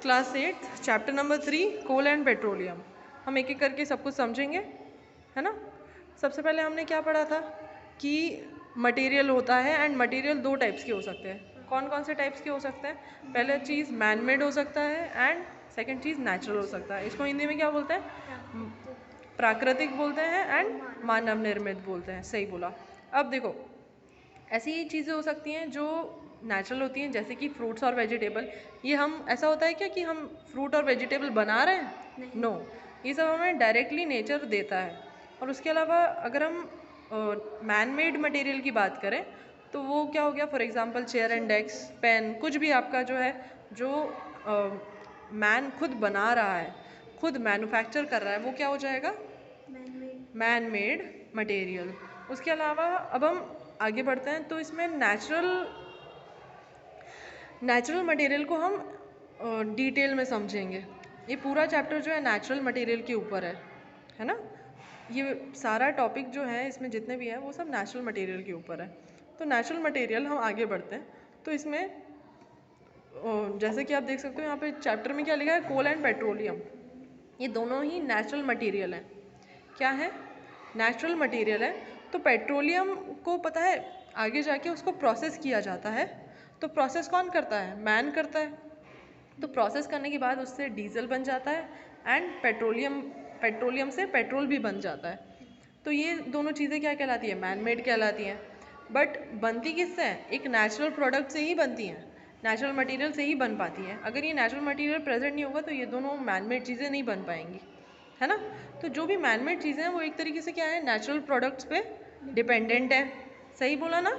Class 8 chapter number 3 coal and petroleum. हम एक एक करके सब कुछ समझेंगे, है ना। सबसे पहले हमने क्या पढ़ा था कि मटेरियल होता है एंड मटेरियल दो टाइप्स के हो सकते हैं। कौन कौन से टाइप्स के हो सकते हैं? पहले चीज़ मैन मेड हो सकता है एंड सेकंड चीज़ नेचुरल हो सकता है। इसको हिंदी में क्या बोलते हैं? प्राकृतिक बोलते हैं एंड मानव निर्मित बोलते हैं। सही बोला। अब देखो, ऐसी चीज़ें हो सकती हैं जो नेचुरल होती हैं, जैसे कि फ्रूट्स और वेजिटेबल। ये हम ऐसा होता है क्या कि हम फ्रूट और वेजिटेबल बना रहे हैं? नो, ये सब हमें डायरेक्टली नेचर देता है। और उसके अलावा अगर हम मैन मेड मटेरियल की बात करें तो वो क्या हो गया? For example chair and desk, pen, कुछ भी आपका जो है, जो मैन खुद बना रहा है, खुद मैन्युफैक्चर कर रहा है, वो क्या हो जाएगा? Man made material. उसके अलावा अब हम आगे बढ़ते हैं तो इसमें नेचुरल मटेरियल को हम डिटेल में समझेंगे। ये पूरा चैप्टर जो है नेचुरल मटेरियल के ऊपर है ना। ये सारा टॉपिक जो है इसमें जितने भी हैं वो सब नेचुरल मटेरियल के ऊपर है। तो नेचुरल मटेरियल हम आगे बढ़ते हैं तो इसमें जैसे कि आप देख सकते हो यहाँ पे चैप्टर में क्या लिखा है? कोल एंड पेट्रोलियम। ये दोनों ही नेचुरल मटेरियल हैं। क्या है? नेचुरल मटेरियल है। तो पेट्रोलियम को पता है आगे जाके उसको प्रोसेस किया जाता है। तो प्रोसेस कौन करता है? मैन करता है। तो प्रोसेस करने के बाद उससे डीजल बन जाता है एंड पेट्रोलियम से पेट्रोल भी बन जाता है। तो ये दोनों चीज़ें क्या कहलाती है? मैन मेड कहलाती हैं। बट बनती किससे हैं? एक नेचुरल प्रोडक्ट से ही बनती हैं, नेचुरल मटेरियल से ही बन पाती हैं। अगर ये नेचुरल मटेरियल प्रेजेंट नहीं होगा तो ये दोनों मैन मेड चीज़ें नहीं बन पाएंगी, है ना। तो जो भी मैन मेड चीज़ें हैं वो एक तरीके से क्या है? नेचुरल प्रोडक्ट्स पे डिपेंडेंट है। सही बोला ना?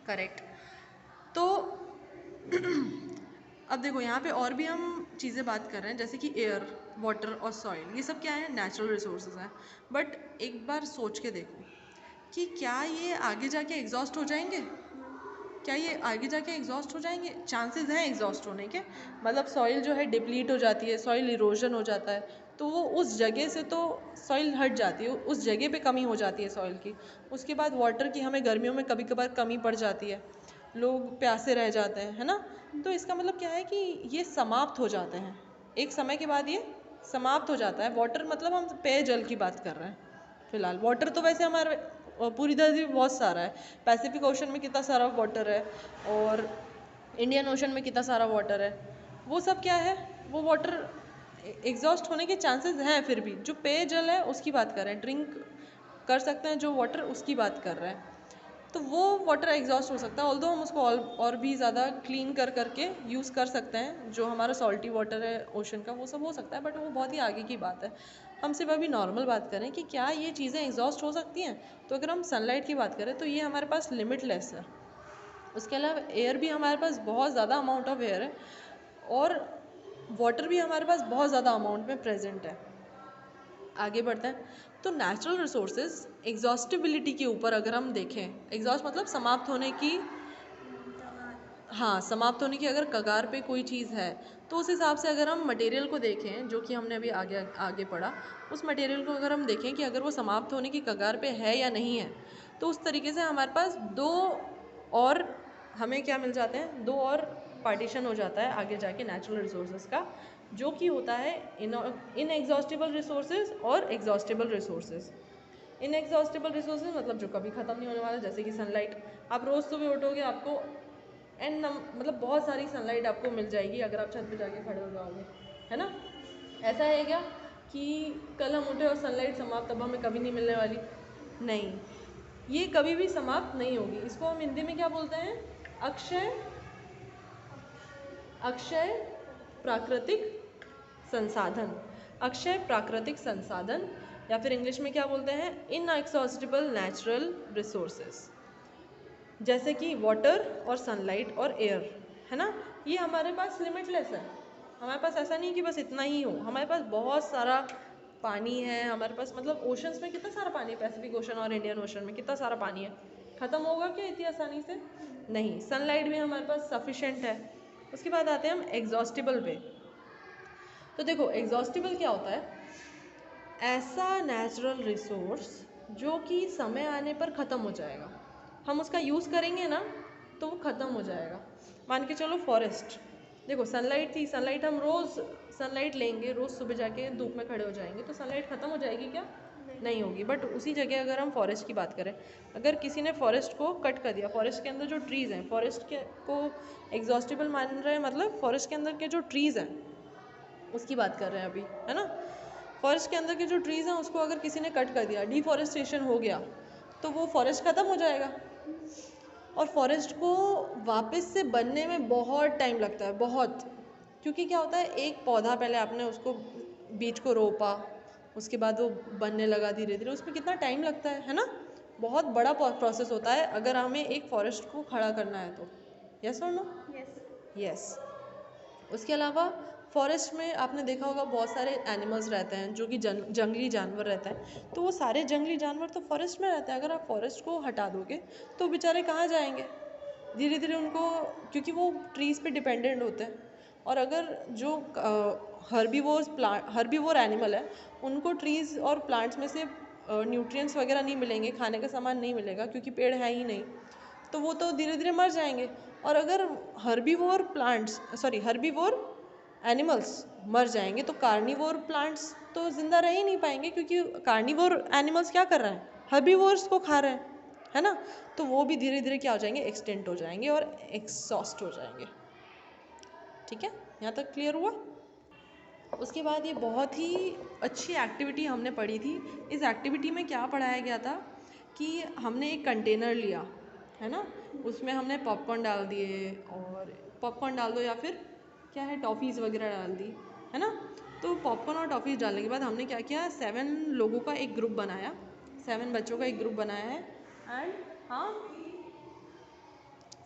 करेक्ट। तो अब देखो यहाँ पे और भी हम चीज़ें बात कर रहे हैं, जैसे कि एयर, वाटर और सॉइल। ये सब क्या है? नेचुरल रिसोर्सेज हैं। बट एक बार सोच के देखो कि क्या ये आगे जाके एग्जॉस्ट हो जाएंगे? क्या ये आगे जाके एग्जॉस्ट हो जाएंगे? चांसेस हैं एग्जॉस्ट होने के। मतलब सॉइल जो है डिप्लीट हो जाती है, सॉइल इरोजन हो जाता है, तो वो उस जगह से तो सॉइल हट जाती है, उस जगह पे कमी हो जाती है सॉइल की। उसके बाद वाटर की हमें गर्मियों में कभी कभार कमी पड़ जाती है, लोग प्यासे रह जाते हैं, है ना। तो इसका मतलब क्या है कि ये समाप्त हो जाते हैं, एक समय के बाद ये समाप्त हो जाता है। वाटर मतलब हम पेयजल की बात कर रहे हैं फिलहाल। वाटर तो वैसे हमारे पूरी धरती पे बहुत सारा है। पैसिफिक ओशन में कितना सारा वाटर है और इंडियन ओशन में कितना सारा वाटर है। वो सब क्या है? वो वाटर एग्जॉस्ट होने के चांसेस हैं। फिर भी जो पेयजल है उसकी बात कर रहे हैं, ड्रिंक कर सकते हैं जो वाटर, उसकी बात कर रहे हैं। तो वो वाटर एग्जॉस्ट हो सकता है, ऑल्दो हम उसको और भी ज़्यादा क्लीन कर करके यूज़ कर सकते हैं। जो हमारा सॉल्टी वाटर है ओशन का, वो सब हो सकता है, बट वो बहुत ही आगे की बात है। हम सिर्फ अभी नॉर्मल बात करें कि क्या ये चीज़ें एग्जॉस्ट हो सकती हैं। तो अगर हम सनलाइट की बात करें तो ये हमारे पास लिमिटलेस है। उसके अलावा एयर भी हमारे पास बहुत ज़्यादा अमाउंट ऑफ एयर है और वाटर भी हमारे पास बहुत ज़्यादा अमाउंट में प्रेजेंट है। आगे बढ़ते हैं तो नेचुरल रिसोर्सेज एग्जॉस्टिबिलिटी के ऊपर अगर हम देखें, एग्जॉस्ट मतलब समाप्त होने की, हाँ, समाप्त होने की अगर कगार पे कोई चीज़ है तो उस हिसाब से अगर हम मटेरियल को देखें, जो कि हमने अभी आगे आगे पढ़ा, उस मटेरियल को अगर हम देखें कि अगर वो समाप्त होने की कगार पे है या नहीं है, तो उस तरीके से हमारे पास दो और हमें क्या मिल जाते हैं? दो और पार्टीशन हो जाता है आगे जाके नेचुरल रिसोर्सेज का, जो कि होता है इनएग्जॉस्टिबल रिसोर्सेज और एग्जॉस्टिबल रिसोर्सेज। इनएग्जॉस्टिबल रिसोर्सेज मतलब जो कभी ख़त्म नहीं होने वाला, जैसे कि सनलाइट। आप रोज़ सुबह उठोगे, आपको मतलब बहुत सारी सनलाइट आपको मिल जाएगी अगर आप छत पे जाके खड़े हो जाओगे, है ना। ऐसा है क्या कि कल हम उठे और सनलाइट समाप्त, अब हमें कभी नहीं मिलने वाली? नहीं, ये कभी भी समाप्त नहीं होगी। इसको हम हिंदी में क्या बोलते हैं? अक्षय अक्षय प्राकृतिक संसाधन। अक्षय प्राकृतिक संसाधन, या फिर इंग्लिश में क्या बोलते हैं? इनएक्सॉस्टिबल नेचुरल रिसोर्सेज। जैसे कि वाटर और सनलाइट और एयर, है ना। ये हमारे पास लिमिटलेस है। हमारे पास ऐसा नहीं कि बस इतना ही हो, हमारे पास बहुत सारा पानी है। हमारे पास मतलब ओशंस में कितना सारा पानी है, पैसिफिक ओशन और इंडियन ओशन में कितना सारा पानी है। ख़त्म होगा क्या इतनी आसानी से? नहीं। सनलाइट भी हमारे पास सफिशेंट है। उसके बाद आते हैं हम एग्जॉस्टिबल पे। तो देखो, एग्जॉस्टिबल क्या होता है? ऐसा नेचुरल रिसोर्स जो कि समय आने पर ख़त्म हो जाएगा। हम उसका यूज़ करेंगे ना तो वो ख़त्म हो जाएगा। मान के चलो फॉरेस्ट, देखो सनलाइट थी, सनलाइट हम रोज़ सनलाइट लेंगे, रोज़ सुबह जाके धूप में खड़े हो जाएंगे तो सनलाइट ख़त्म हो जाएगी क्या? नहीं होगी। बट उसी जगह अगर हम फॉरेस्ट की बात करें, अगर किसी ने फॉरेस्ट को कट कर दिया, फॉरेस्ट के अंदर जो ट्रीज़ हैं, फॉरेस्ट के को एग्जॉस्टिबल मान रहे हैं, मतलब फॉरेस्ट के अंदर के जो ट्रीज़ हैं उसकी बात कर रहे हैं अभी, है ना। फॉरेस्ट के अंदर के जो ट्रीज़ हैं उसको अगर किसी ने कट कर दिया, डिफॉरेस्टेशन हो गया, तो वो फॉरेस्ट ख़त्म हो जाएगा। और फॉरेस्ट को वापस से बनने में बहुत टाइम लगता है, बहुत। क्योंकि क्या होता है, एक पौधा पहले आपने उसको बीज को रोपा, उसके बाद वो बनने लगा धीरे धीरे, उसमें कितना टाइम लगता है ना। बहुत बड़ा प्रोसेस होता है अगर हमें एक फॉरेस्ट को खड़ा करना है तो। यस और नो? यस। उसके अलावा फॉरेस्ट में आपने देखा होगा बहुत सारे एनिमल्स रहते हैं जो कि जंगली जानवर रहते हैं, तो वो सारे जंगली जानवर तो फॉरेस्ट में रहते हैं। अगर आप फॉरेस्ट को हटा दोगे तो बेचारे कहाँ जाएंगे? धीरे धीरे उनको, क्योंकि वो ट्रीज़ पे डिपेंडेंट होते हैं। और अगर जो हर्बीवोर एनिमल है, उनको ट्रीज़ और प्लांट्स में से न्यूट्रिएंट्स वगैरह नहीं मिलेंगे, खाने का सामान नहीं मिलेगा क्योंकि पेड़ है ही नहीं, तो वो तो धीरे धीरे मर जाएंगे। और अगर हर्बीवोर एनिमल्स मर जाएंगे तो कार्निवोर प्लांट्स तो जिंदा रह ही नहीं पाएंगे, क्योंकि कार्निवोर एनिमल्स क्या कर रहे हैं? हर्बीवोर्स को खा रहे हैं, है ना। तो वो भी धीरे धीरे क्या हो जाएंगे? एक्सटिंक्ट हो जाएंगे और एग्जॉस्ट हो जाएंगे। ठीक है, यहाँ तक क्लियर हुआ? उसके बाद ये बहुत ही अच्छी एक्टिविटी हमने पढ़ी थी। इस एक्टिविटी में क्या पढ़ाया गया था कि हमने एक कंटेनर लिया, है ना, उसमें हमने पॉपकॉर्न डाल दिए, और पॉपकॉर्न डाल दो या फिर क्या है, टॉफ़ीज़ वगैरह डाल दी, है ना। तो पॉपकॉर्न और टॉफ़ीज़ डालने के बाद हमने क्या किया, 7 लोगों का एक ग्रुप बनाया, 7 बच्चों का एक ग्रुप बनाया है। एंड हाँ,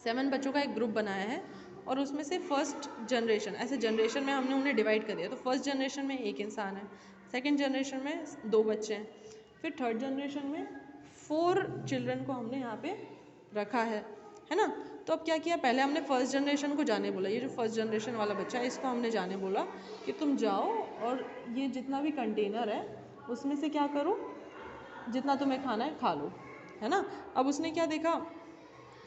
7 बच्चों का एक ग्रुप बनाया है, और उसमें से फर्स्ट जनरेशन, ऐसे जनरेशन में हमने उन्हें डिवाइड कर दिया। तो फर्स्ट जनरेशन में एक इंसान है, सेकंड जनरेशन में 2 बच्चे हैं, फिर थर्ड जनरेशन में 4 चिल्ड्रन को हमने यहाँ पे रखा है ना। तो अब क्या किया, पहले हमने फर्स्ट जनरेशन को जाने बोला, ये जो फर्स्ट जनरेशन वाला बच्चा है इसको हमने जाने बोला कि तुम जाओ और ये जितना भी कंटेनर है उसमें से क्या करो, जितना तुम्हें खाना है खा लो, है ना। अब उसने क्या देखा,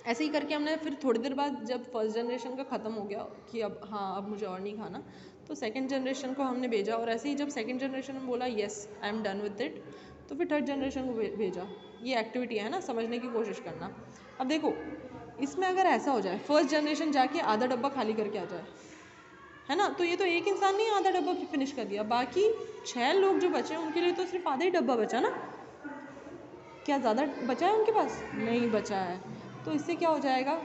ऐसे ही करके हमने फिर थोड़ी देर बाद जब फर्स्ट जनरेशन का ख़त्म हो गया कि अब हाँ अब मुझे और नहीं खाना, तो सेकंड जनरेशन को हमने भेजा, और ऐसे ही जब सेकंड जनरेशन ने बोला yes I am done with it, तो फिर थर्ड जनरेशन को भेजा। ये एक्टिविटी है ना, समझने की कोशिश करना। अब देखो इसमें अगर ऐसा हो जाए, फर्स्ट जनरेशन जाके आधा डब्बा खाली करके आ जाए, है ना, तो ये तो एक इंसान ने आधा डब्बा फिनिश कर दिया, बाकी 6 लोग जो बचे उनके लिए तो सिर्फ आधा ही डब्बा बचा ना। क्या ज़्यादा बचा है उनके पास? नहीं बचा है। तो इससे क्या हो जाएगा,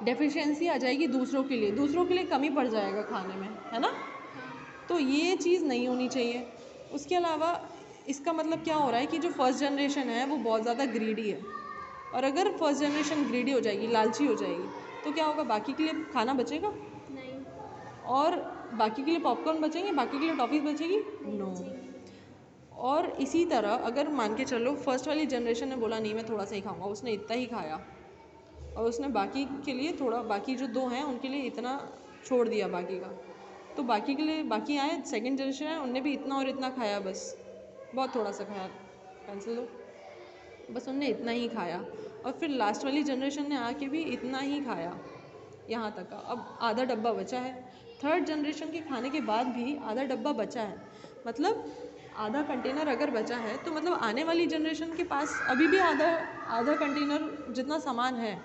डेफिशिएंसी आ जाएगी दूसरों के लिए कमी पड़ जाएगा खाने में, है ना। तो ये चीज़ नहीं होनी चाहिए। उसके अलावा इसका मतलब क्या हो रहा है कि जो फर्स्ट जनरेशन है वो बहुत ज़्यादा ग्रीडी है, और अगर फर्स्ट जनरेशन ग्रीडी हो जाएगी, लालची हो जाएगी, तो क्या होगा, बाकी के लिए खाना बचेगा नहीं, और बाकी के लिए पॉपकॉर्न बचेंगे, बाकी के लिए टॉफ़ीज बचेगी नो। और इसी तरह अगर मान के चलो फर्स्ट वाली जनरेशन ने बोला नहीं मैं थोड़ा सा ही खाऊंगा, उसने इतना ही खाया, और उसने बाकी के लिए थोड़ा, बाकी जो 2 हैं उनके लिए इतना छोड़ दिया बाकी का, तो बाकी के लिए बाकी आए सेकंड जनरेशन है, उनने भी इतना और इतना खाया, बस बहुत थोड़ा सा खाया, पेंसिल दो, बस उनने इतना ही खाया। और फिर लास्ट वाली जनरेशन ने आके भी इतना ही खाया, यहाँ तक का, अब आधा डब्बा बचा है। थर्ड जनरेशन के खाने के बाद भी आधा डब्बा बचा है, मतलब आधा कंटेनर अगर बचा है तो मतलब आने वाली जनरेशन के पास अभी भी आधा कंटेनर जितना सामान है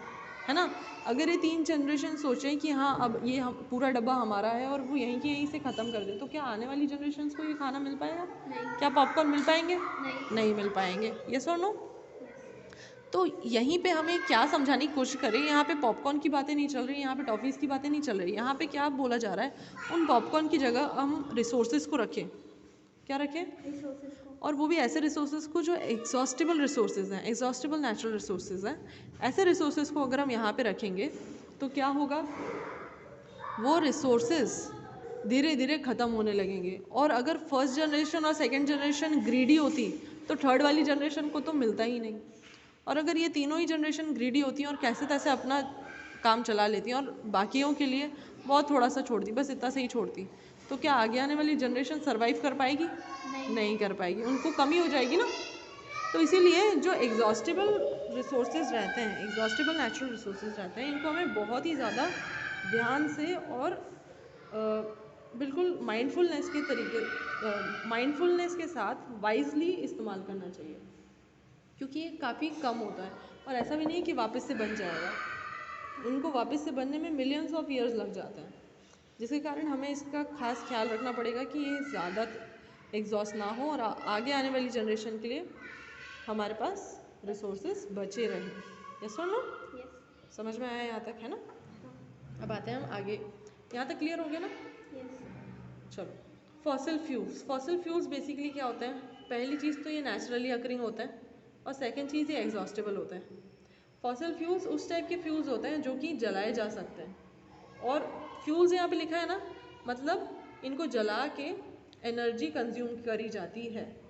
ना। अगर ये 3 जनरेशन सोचें कि हाँ अब ये हम पूरा डब्बा हमारा है और वो यहीं के यहीं से ख़त्म कर दे, तो क्या आने वाली जनरेशन को ये खाना मिल पाएगा? नहीं। क्या पॉपकॉर्न मिल पाएंगे? नहीं मिल पाएंगे। यस और नो? तो यहीं पे हमें क्या समझाने की कोशिश करें, यहाँ पे पॉपकॉर्न की बातें नहीं चल रही, यहाँ पे टॉफ़ीज़ की बातें नहीं चल रही, यहाँ पे क्या बोला जा रहा है, उन पॉपकॉर्न की जगह हम रिसोर्सेज को रखें। क्या रखें? रिसोर्सेज को। और वो भी ऐसे रिसोर्सेज को जो एग्जॉस्टिबल रिसोर्सेज हैं, एग्जॉस्टिबल नेचुरल रिसोर्सेज हैं, ऐसे रिसोर्सेज को अगर हम यहाँ पे रखेंगे तो क्या होगा, वो रिसोर्सेज धीरे धीरे ख़त्म होने लगेंगे। और अगर फर्स्ट जनरेशन और सेकंड जनरेशन ग्रीडी होती तो थर्ड वाली जनरेशन को तो मिलता ही नहीं, और अगर ये तीनों ही जनरेशन ग्रीडी होती हैं और कैसे तैसे अपना काम चला लेती हैं और बाकियों के लिए बहुत थोड़ा सा छोड़ती, बस इतना से ही छोड़ती, तो क्या आगे आने वाली जनरेशन सर्वाइव कर पाएगी? नहीं कर पाएगी, उनको कमी हो जाएगी ना। तो इसीलिए जो एग्जॉस्टिबल रिसोर्सेज रहते हैं, एग्जॉस्टिबल नेचुरल रिसोर्सेज रहते हैं, इनको हमें बहुत ही ज़्यादा ध्यान से और बिल्कुल माइंडफुलनेस के साथ वाइजली इस्तेमाल करना चाहिए, क्योंकि ये काफ़ी कम होता है और ऐसा भी नहीं है कि वापस से बन जाएगा। इनको वापस से बनने में मिलियंस ऑफ ईयर्स लग जाते हैं, जिसके कारण हमें इसका खास ख्याल रखना पड़ेगा कि ये ज़्यादा एग्जॉस्ट ना हो और आगे आने वाली जनरेशन के लिए हमारे पास रिसोर्सेज बचे रहें। यस और नो? समझ में आया यहाँ तक, है ना? अब आते हैं हम आगे। यहाँ तक क्लियर हो गया ना? चलो, फॉसिल फ्यूल्स बेसिकली क्या होते हैं? पहली चीज़ तो ये नेचुरली अकरिंग होता है और सेकंड चीज़ ये एग्जॉस्टेबल होते हैं। फॉसिल फ्यूल्स उस टाइप के फ्यूल्स होते हैं जो कि जलाए जा सकते हैं, और फ्यूल्स यहाँ पे लिखा है ना, मतलब इनको जला के एनर्जी कंज्यूम करी जाती है।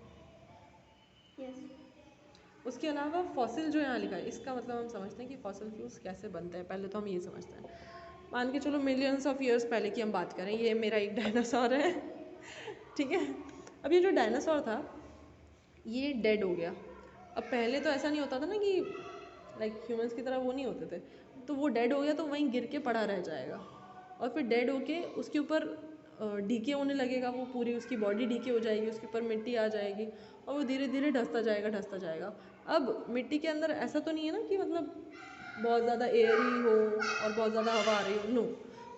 उसके अलावा फॉसिल जो यहाँ लिखा है, इसका मतलब हम समझते हैं कि फॉसिल फ्यूल्स कैसे बनते हैं। पहले तो हम ये समझते हैं, मान के चलो मिलियंस ऑफ ईयर्स पहले की हम बात करें। ये मेरा एक डायनासोर है, ठीक है। अब ये जो डायनासोर था ये डेड हो गया। अब पहले तो ऐसा नहीं होता था ना कि लाइक ह्यूमंस की तरह वो नहीं होते थे, तो वो डेड हो गया तो वहीं गिर के पड़ा रह जाएगा, और फिर डेड होके उसके ऊपर डीके होने लगेगा, वो पूरी उसकी बॉडी डीके हो जाएगी, उसके ऊपर मिट्टी आ जाएगी और वो धीरे धीरे ढसता जाएगा। अब मिट्टी के अंदर ऐसा तो नहीं है ना कि मतलब बहुत ज़्यादा एयर ही हो और बहुत ज़्यादा हवा आ रही हो, नो,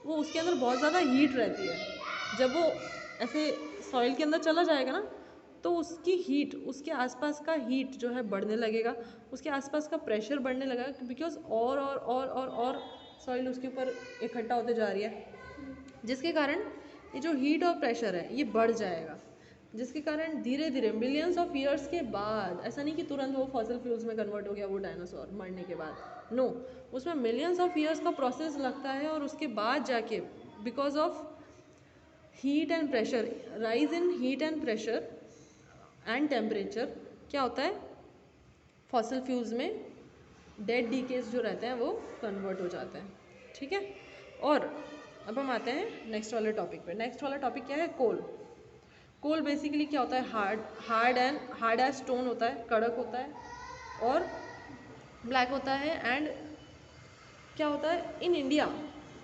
वो उसके अंदर बहुत ज़्यादा हीट रहती है। जब वो ऐसे सॉइल के अंदर चला जाएगा ना, तो उसकी हीट, उसके आसपास का हीट जो है बढ़ने लगेगा, उसके आसपास का प्रेशर बढ़ने लगेगा, बिकॉज और सॉइल उसके ऊपर इकट्ठा होते जा रही है, जिसके कारण ये जो हीट और प्रेशर है ये बढ़ जाएगा, जिसके कारण धीरे धीरे मिलियंस ऑफ ईयर्स के बाद, ऐसा नहीं कि तुरंत वो फॉसिल फ्यूल्स में कन्वर्ट हो गया वो डायनासोर मरने के बाद, नो, उसमें मिलियंस ऑफ ईयर्स का प्रोसेस लगता है, और उसके बाद जाके because of heat and pressure, rise in heat and pressure and temperature, क्या होता है, फॉसिल फ्यूल्स में डेड डीकेस जो रहते हैं वो कन्वर्ट हो जाते हैं, ठीक है। और अब हम आते हैं नेक्स्ट वाले टॉपिक पे। नेक्स्ट वाला टॉपिक क्या है? कोल बेसिकली क्या होता है? हार्ड एज स्टोन होता है, कड़क होता है और ब्लैक होता है। एंड क्या होता है, इन इंडिया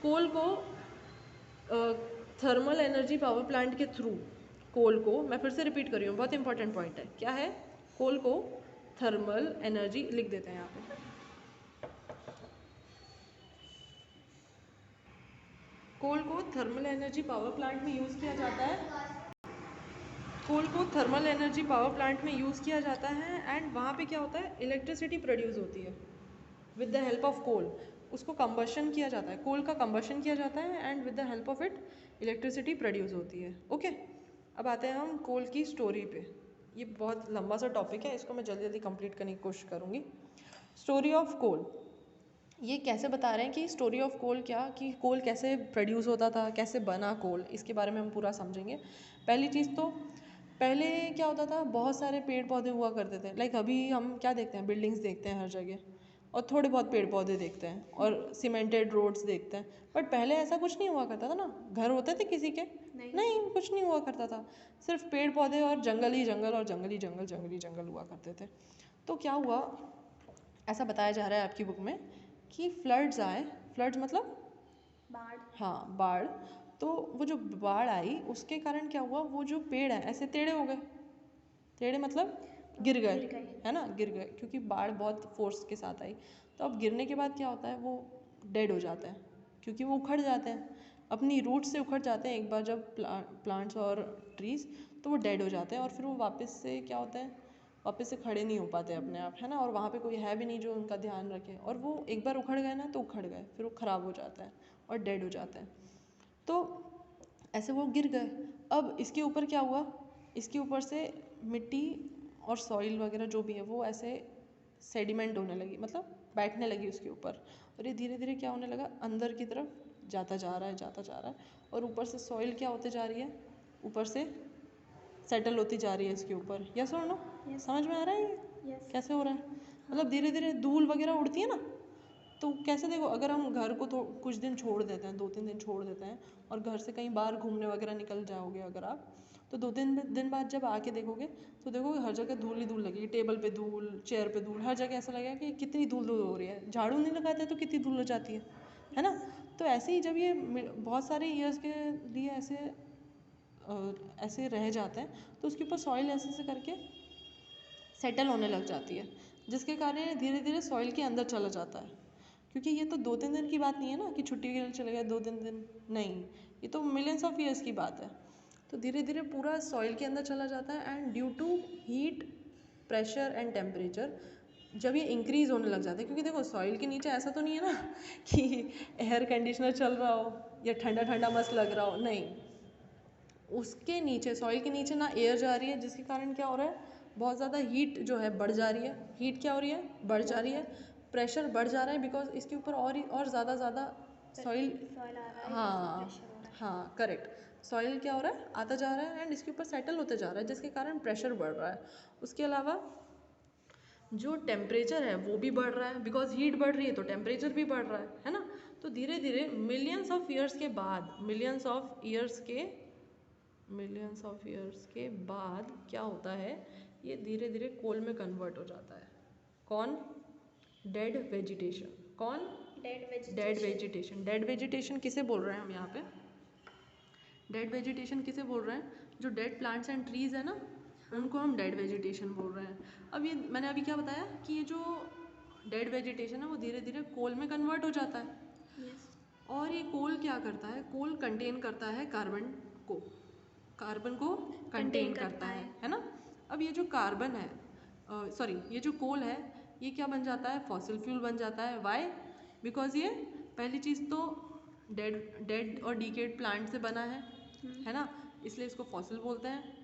कोल को थर्मल एनर्जी पावर प्लांट के थ्रू, कोल को, मैं फिर से रिपीट कर रही हूँ, बहुत इंपॉर्टेंट पॉइंट है, क्या है, कोल को थर्मल एनर्जी, लिख देते हैं यहाँ पे, कोल को थर्मल एनर्जी पावर प्लांट में यूज़ किया जाता है। कोल को थर्मल एनर्जी पावर प्लांट में यूज़ किया जाता है, एंड वहाँ पे क्या होता है, इलेक्ट्रिसिटी प्रोड्यूस होती है with the help of coal. उसको कंबशन किया जाता है, कोल का कंबशन किया जाता है, and with the help of it electricity produce होती है। ओके, अब आते हैं हम कोल की स्टोरी पे। ये बहुत लंबा सा टॉपिक है, इसको मैं जल्दी जल्दी कंप्लीट करने की कोशिश करूँगी। स्टोरी ऑफ कोल, ये कैसे बता रहे हैं कि स्टोरी ऑफ कोल, क्या कि कोल कैसे प्रोड्यूस होता था, कैसे बना कोल, इसके बारे में हम पूरा समझेंगे। पहली चीज़ तो, पहले क्या होता था, बहुत सारे पेड़ पौधे हुआ करते थे। लाइक अभी हम क्या देखते हैं, बिल्डिंग्स देखते हैं हर जगह, और थोड़े बहुत पेड़ पौधे देखते हैं और सीमेंटेड रोड्स देखते हैं, बट पहले ऐसा कुछ नहीं हुआ करता था ना। घर होते थे किसी के, नहीं कुछ नहीं हुआ करता था, सिर्फ पेड़ पौधे और जंगल ही जंगल और जंगल ही जंगल हुआ करते थे। तो क्या हुआ, ऐसा बताया जा रहा है आपकी बुक में कि फ्लड्स आए, फ्लड्स मतलब बाढ़, हाँ बाढ़। तो वो जो बाढ़ आई उसके कारण क्या हुआ, वो जो पेड़ हैं ऐसे टेढ़े हो गए, टेढ़े मतलब गिर गए, है ना, गिर गए, क्योंकि बाढ़ बहुत फोर्स के साथ आई। तो अब गिरने के बाद क्या होता है, वो डेड हो जाते हैं, क्योंकि वो उखड़ जाते हैं, अपनी रूट से उखड़ जाते हैं एक बार जब प्लांट्स और ट्रीज, तो वो डेड हो जाते हैं, और फिर वो वापस से क्या होता है, वापस से खड़े नहीं हो पाते अपने आप, है ना, और वहाँ पे कोई है भी नहीं जो उनका ध्यान रखे, और वो एक बार उखड़ गए ना तो उखड़ गए, फिर वो ख़राब हो जाता है और डेड हो जाते हैं। तो ऐसे वो गिर गए। अब इसके ऊपर क्या हुआ, इसके ऊपर से मिट्टी और सॉइल वगैरह जो भी है वो ऐसे सेडिमेंट होने लगी, मतलब बैठने लगी उसके ऊपर, और ये धीरे धीरे क्या होने लगा, अंदर की तरफ जाता जा रहा है, और ऊपर से सॉइल क्या होते जा रही है, ऊपर से सेटल होती जा रही है इसके ऊपर। यस और नो? समझ में आ रहा है ये कैसे हो रहा है? मतलब धीरे धीरे धूल वगैरह उड़ती है ना, तो कैसे, देखो अगर हम घर को तो कुछ दिन छोड़ देते हैं, 2-3 दिन छोड़ देते हैं, और घर से कहीं बाहर घूमने वगैरह निकल जाओगे अगर आप, तो 2-3 दिन बाद जब आके देखोगे तो देखोगे हर जगह धूल ही धूल लगेगी, टेबल पे धूल, चेयर पे धूल, हर जगह ऐसा लगेगा कि कितनी धूल धूल हो रही है, झाड़ू नहीं लगाते तो कितनी धूल हो जाती है ना। तो ऐसे ही जब ये बहुत सारे ईयर्स के लिए ऐसे रह जाते हैं तो उसके ऊपर सॉइल ऐसे करके सेटल होने लग जाती है, जिसके कारण ये धीरे धीरे सॉइल के अंदर चला जाता है। क्योंकि ये तो 2-3 दिन की बात नहीं है ना कि छुट्टी के लिए चले गए 2-3 दिन, नहीं, ये तो मिलियंस ऑफ ईयर्स की बात है। तो धीरे धीरे पूरा सॉइल के अंदर चला जाता है and due to heat, pressure and temperature जब ये इंक्रीज होने लग जाता है, क्योंकि देखो सॉइल के नीचे ऐसा तो नहीं है ना कि एयर कंडीशनर चल रहा हो या ठंडा ठंडा मस्त लग रहा हो, नहीं, उसके नीचे, सॉइल के नीचे ना एयर जा रही है, जिसके कारण क्या हो रहा है, बहुत ज़्यादा हीट जो है बढ़ जा रही है। हीट क्या हो रही है, बढ़ जा रही है। प्रेशर बढ़ जा रहा है बिकॉज इसके ऊपर और ज़्यादा सॉइल, हाँ हाँ करेक्ट, सॉइल क्या हो रहा है, आता जा रहा है एंड इसके ऊपर सेटल होते जा रहा है, जिसके कारण प्रेशर बढ़ रहा है। उसके अलावा जो टेम्परेचर है वो भी बढ़ रहा है, बिकॉज हीट बढ़ रही है तो टेम्परेचर भी बढ़ रहा है ना। तो धीरे धीरे मिलियंस ऑफ ईयर्स के बाद क्या होता है, ये धीरे धीरे कोल में कन्वर्ट हो जाता है। कौन, डेड वेजिटेशन। कौन, डेड वेजिटेशन। डेड वेजिटेशन किसे बोल रहे हैं हम यहाँ पे, डेड वेजिटेशन किसे बोल रहे हैं, जो डेड प्लांट्स एंड ट्रीज है ना, उनको हम डेड वेजिटेशन बोल रहे हैं। अब ये मैंने अभी क्या बताया कि ये जो डेड वेजिटेशन है वो धीरे धीरे कोल में कन्वर्ट हो जाता है। और ये कोल क्या करता है, कोल कंटेन करता है कार्बन को कंटेन करता है ना। अब ये जो कार्बन है, ये जो कोल है, ये क्या बन जाता है, फॉसिल फ्यूल बन जाता है। वाई, बिकॉज ये पहली चीज़ तो डेड और डीकेड प्लांट से बना है ना, इसलिए इसको फॉसिल बोलते हैं।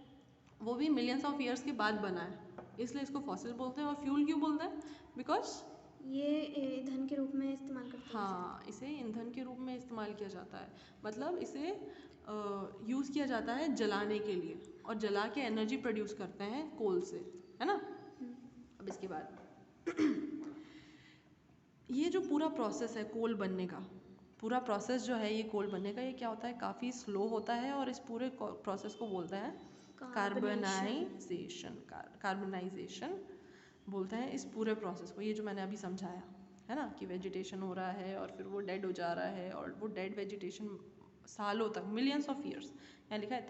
वो भी मिलियंस ऑफ ईयर्स के बाद बना है, इसलिए इसको फॉसिल बोलते हैं। और फ्यूल क्यों बोलते हैं, बिकॉज ये ईंधन के रूप में इस्तेमाल करते हैं। हाँ, इसे ईंधन के रूप में इस्तेमाल किया जाता है, मतलब इसे यूज़ किया जाता है जलाने के लिए, और जला के एनर्जी प्रोड्यूस करते हैं कोल से, है ना। अब इसके बाद ये जो पूरा प्रोसेस है कोल बनने का, पूरा प्रोसेस जो है ये कोल बनने का, ये क्या होता है, काफ़ी स्लो होता है, और इस पूरे प्रोसेस को बोलते हैं कार्बनाइजेशन बोलते हैं इस पूरे प्रोसेस को। ये जो मैंने अभी समझाया है ना कि वेजिटेशन हो रहा है और फिर वो डेड हो जा रहा है, और वो डेड वेजिटेशन सालों तक, मिलियंस ऑफ ईयर्स, यहाँ लिखा है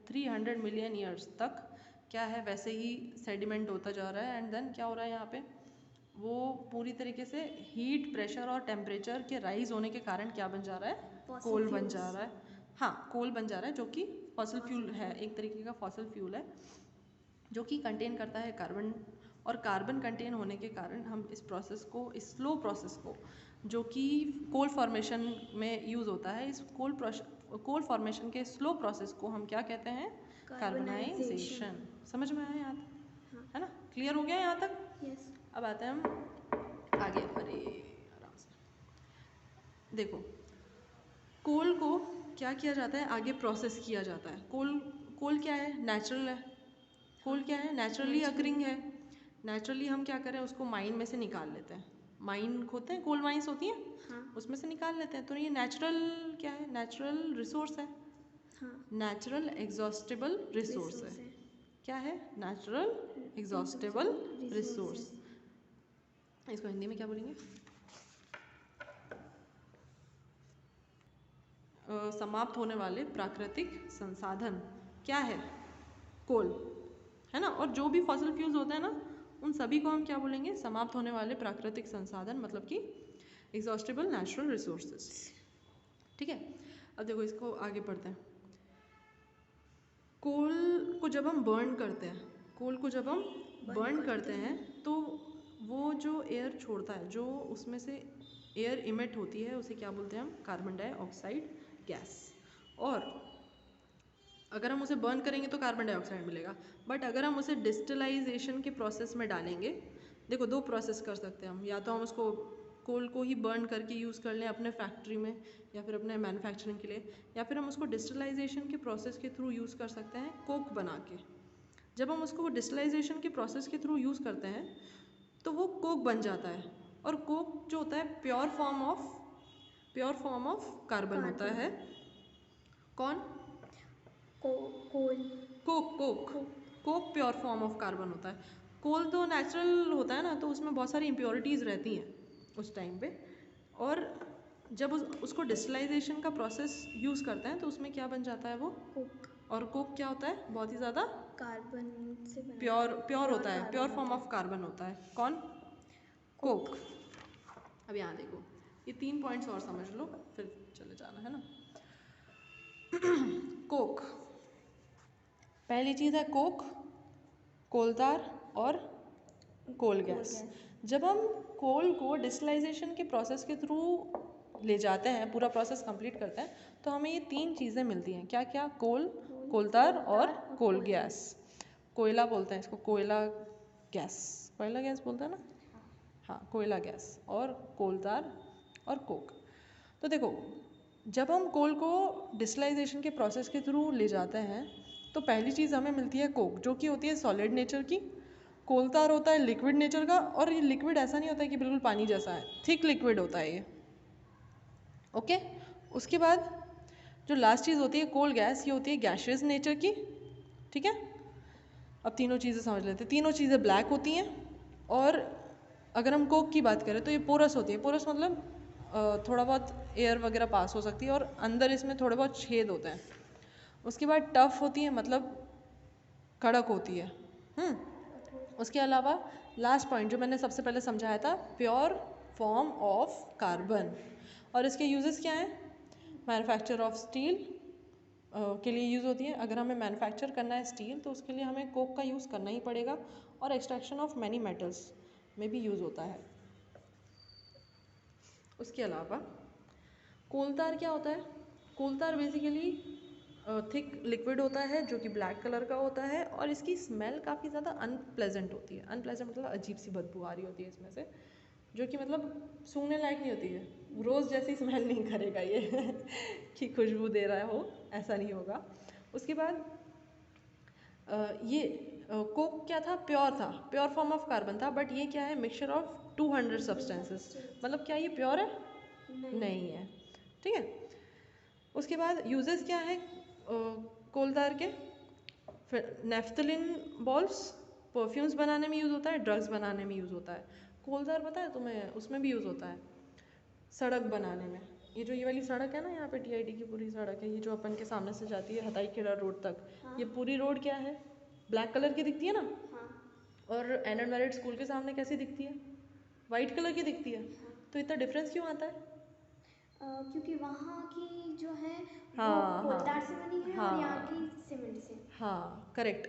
300 मिलियन ईयर्स तक क्या है, वैसे ही सेडिमेंट होता जा रहा है। एंड देन क्या हो रहा है यहाँ पे, वो पूरी तरीके से हीट, प्रेशर और टेम्परेचर के राइज होने के कारण क्या बन जा रहा है, कोल बन जा रहा है। हाँ, कोल बन जा रहा है, जो कि फॉसिल फ्यूल है, एक तरीके का फॉसिल फ्यूल है, जो कि कंटेन करता है कार्बन। और कार्बन कंटेन होने के कारण हम इस स्लो प्रोसेस को, जो कि कोल फॉर्मेशन में यूज़ होता है, इस कोल फॉर्मेशन के स्लो प्रोसेस को हम क्या कहते हैं, कार्बनाइजेशन। समझ में आया यहाँ तक, है ना, क्लियर हो गया यहाँ तक। यस। अब आते हैं हम आगे, अरे आराम से देखो, कोल को क्या किया जाता है, आगे प्रोसेस किया जाता है। कोल क्या है, नेचुरल है। कोल क्या है, नेचुरली अकरिंग है। नेचुरली हम क्या करें, उसको माइन में से निकाल लेते हैं। माइन होते हैं, कोल माइंस होती हैं, उसमें से निकाल लेते हैं। तो ये नेचुरल क्या है, नेचुरल रिसोर्स है, नेचुरल एग्जॉस्टेबल रिसोर्स है। क्या है, नेचुरल एग्जॉस्टेबल रिसोर्स। इसको हिंदी में क्या बोलेंगे, समाप्त होने वाले प्राकृतिक संसाधन। क्या है, कोल, है ना। और जो भी फॉसिल फ्यूल्स होते हैं ना, उन सभी को हम क्या बोलेंगे, समाप्त होने वाले प्राकृतिक संसाधन, मतलब कि एग्जॉस्टेबल नेचुरल रिसोर्सेज। ठीक है, अब देखो इसको आगे पढ़ते हैं। कोल को जब हम बर्न करते हैं, तो वो जो एयर छोड़ता है, जो उसमें से एयर इमिट होती है, उसे क्या बोलते हैं हम, कार्बन डाइऑक्साइड गैस। और अगर हम उसे बर्न करेंगे तो कार्बन डाइऑक्साइड मिलेगा, बट अगर हम उसे डिस्टिलाइजेशन के प्रोसेस में डालेंगे, देखो 2 प्रोसेस कर सकते हैं हम, या तो हम उसको कोल को ही बर्न करके यूज़ कर लें अपने फैक्ट्री में या फिर अपने मैन्युफैक्चरिंग के लिए, या फिर हम उसको डिस्टिलाइजेशन के प्रोसेस के थ्रू यूज़ कर सकते हैं कोक बना के। जब हम उसको डिस्टिलाइजेशन के प्रोसेस के थ्रू यूज़ करते हैं तो वो कोक बन जाता है, और कोक जो होता है प्योर फॉर्म ऑफ कार्बन होता है। कौन, Coke pure form of carbon होता है। कोल तो नेचुरल होता है ना, तो उसमें बहुत सारी इम्प्योरिटीज़ रहती हैं उस टाइम पे, और जब उसको डिस्टिलाइजेशन का प्रोसेस यूज़ करते हैं तो उसमें क्या बन जाता है वो कोक। और कोक क्या होता है, बहुत ही ज़्यादा कार्बन से बना प्योर होता है, प्योर कार्बन फॉर्म होता ऑफ कार्बन होता है। कौन? कोक। कोक। अब यहाँ देखो, ये 3 पॉइंट्स और समझ लो फिर चले जाना है ना। कोक, पहली चीज़ है कोक, कोलदार और कोल गैस। जब हम कोल को डिस्टिलाइजेशन के प्रोसेस के थ्रू ले जाते हैं, पूरा प्रोसेस कंप्लीट करते हैं, तो हमें ये 3 चीज़ें मिलती हैं। क्या क्या? कोल, कोलदार और कोल गैस। कोयला बोलते हैं इसको, कोयला गैस, कोयला गैस बोलते हैं ना। हाँ, कोयला गैस और कोलदार और कोक। तो देखो, जब हम कोल को डिस्टिलाइजेशन के प्रोसेस के थ्रू ले जाते हैं तो पहली चीज़ हमें मिलती है कोक, जो कि होती है सॉलिड नेचर की। कोलतार होता है लिक्विड नेचर का, और ये लिक्विड ऐसा नहीं होता है कि बिल्कुल पानी जैसा है, थिक लिक्विड होता है ये। ओके, उसके बाद जो लास्ट चीज़ होती है कोल गैस, ये होती है गैशियस नेचर की। ठीक है, अब तीनों चीज़ें समझ लेते हैं। तीनों चीज़ें ब्लैक होती हैं, और अगर हम कोक की बात करें तो ये पोरस होती है। पोरस मतलब थोड़ा बहुत एयर वगैरह पास हो सकती है और अंदर इसमें थोड़े बहुत छेद होते हैं। उसके बाद टफ होती है, मतलब कड़क होती है। उसके अलावा लास्ट पॉइंट जो मैंने सबसे पहले समझाया था, प्योर फॉर्म ऑफ कार्बन। और इसके यूजेस क्या हैं? मैन्युफैक्चर ऑफ स्टील के लिए यूज़ होती है। अगर हमें मैन्युफैक्चर करना है स्टील तो उसके लिए हमें कोक का यूज़ करना ही पड़ेगा, और एक्सट्रैक्शन ऑफ मैनी मेटल्स में भी यूज़ होता है। उसके अलावा कोलतार क्या होता है? कोलतार बेसिकली थिक लिक्विड होता है जो कि ब्लैक कलर का होता है, और इसकी स्मेल काफ़ी ज़्यादा अनप्लेजेंट होती है। अनप्लेजेंट मतलब अजीब सी बदबू आ रही होती है इसमें से, जो कि मतलब सूंघने लायक नहीं होती है। रोज़ जैसी स्मेल नहीं करेगा ये कि खुशबू दे रहा हो, ऐसा नहीं होगा। उसके बाद ये कोक क्या था? प्योर था, प्योर फॉर्म ऑफ कार्बन था, बट ये क्या है? Mixture of 200 substances. मतलब क्या ये प्योर है? नहीं है। ठीक है, उसके बाद यूजेस क्या है कोलतार के? फिर नेफ्थलीन बॉल्स परफ्यूम्स बनाने में यूज़ होता है, ड्रग्स बनाने में यूज़ होता है। कोलतार पता है तुम्हें, उसमें भी यूज़ होता है सड़क बनाने में। ये जो ये वाली सड़क है ना, यहाँ पे टीआईटी की पूरी सड़क है, ये जो अपन के सामने से जाती है हताई खेड़ा रोड तक। ये पूरी रोड क्या है? ब्लैक कलर की दिखती है ना। और एनएड मेरिट स्कूल के सामने कैसी दिखती है? वाइट कलर की दिखती है। तो इतना डिफरेंस क्यों आता है? क्योंकि वहाँ की जो है वो हाँ कोलतार से बनी है और यहाँ हाँ की सीमेंट से। हाँ, करेक्ट।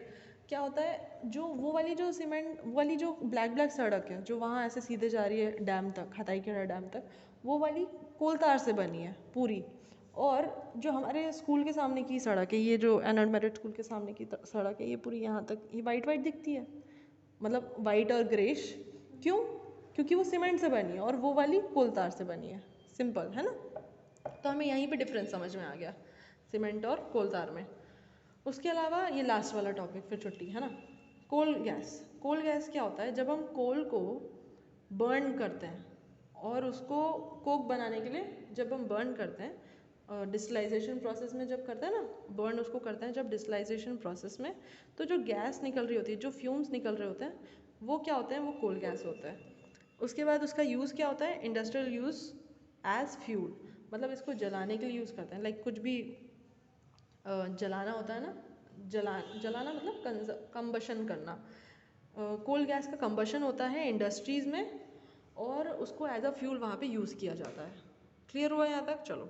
क्या होता है, जो वो वाली जो सीमेंट, वो वाली जो ब्लैक ब्लैक सड़क है जो वहाँ ऐसे सीधे जा रही है डैम तक, हताईखेड़ा डैम तक, वो वाली कोलतार से बनी है पूरी। और जो हमारे स्कूल के सामने की सड़क है, ये जो एनएड मेरिट स्कूल के सामने की सड़क है, ये पूरी यहाँ तक ये वाइट वाइट दिखती है, मतलब वाइट और ग्रेश। क्यों? क्योंकि वो सीमेंट से बनी है और वो वाली कोलतार से बनी है। सिंपल है ना। तो हमें यहीं पे डिफरेंस समझ में आ गया सीमेंट और कोलतार में। उसके अलावा ये लास्ट वाला टॉपिक फिर छुट्टी है ना। कोल गैस। कोल गैस क्या होता है? जब हम कोल को बर्न करते हैं और उसको कोक बनाने के लिए जब हम बर्न करते हैं, डिस्टिलाइजेशन प्रोसेस में जब करते हैं ना, बर्न उसको करते हैं जब डिस्टिलाइजेशन प्रोसेस में, तो जो गैस निकल रही होती है, जो फ्यूम्स निकल रहे होते हैं, वो क्या होते हैं? वो कोल गैस होता है। उसके बाद उसका यूज़ क्या होता है? इंडस्ट्रियल यूज़ एज फ्यूल, मतलब इसको जलाने के लिए यूज़ करते हैं। लाइक कुछ भी जलाना होता है ना, जलाना मतलब कंबशन करना। कोल गैस का कंबशन होता है इंडस्ट्रीज़ में, और उसको एज अ फ्यूल वहाँ पे यूज़ किया जाता है। क्लियर हुआ यहाँ तक? चलो।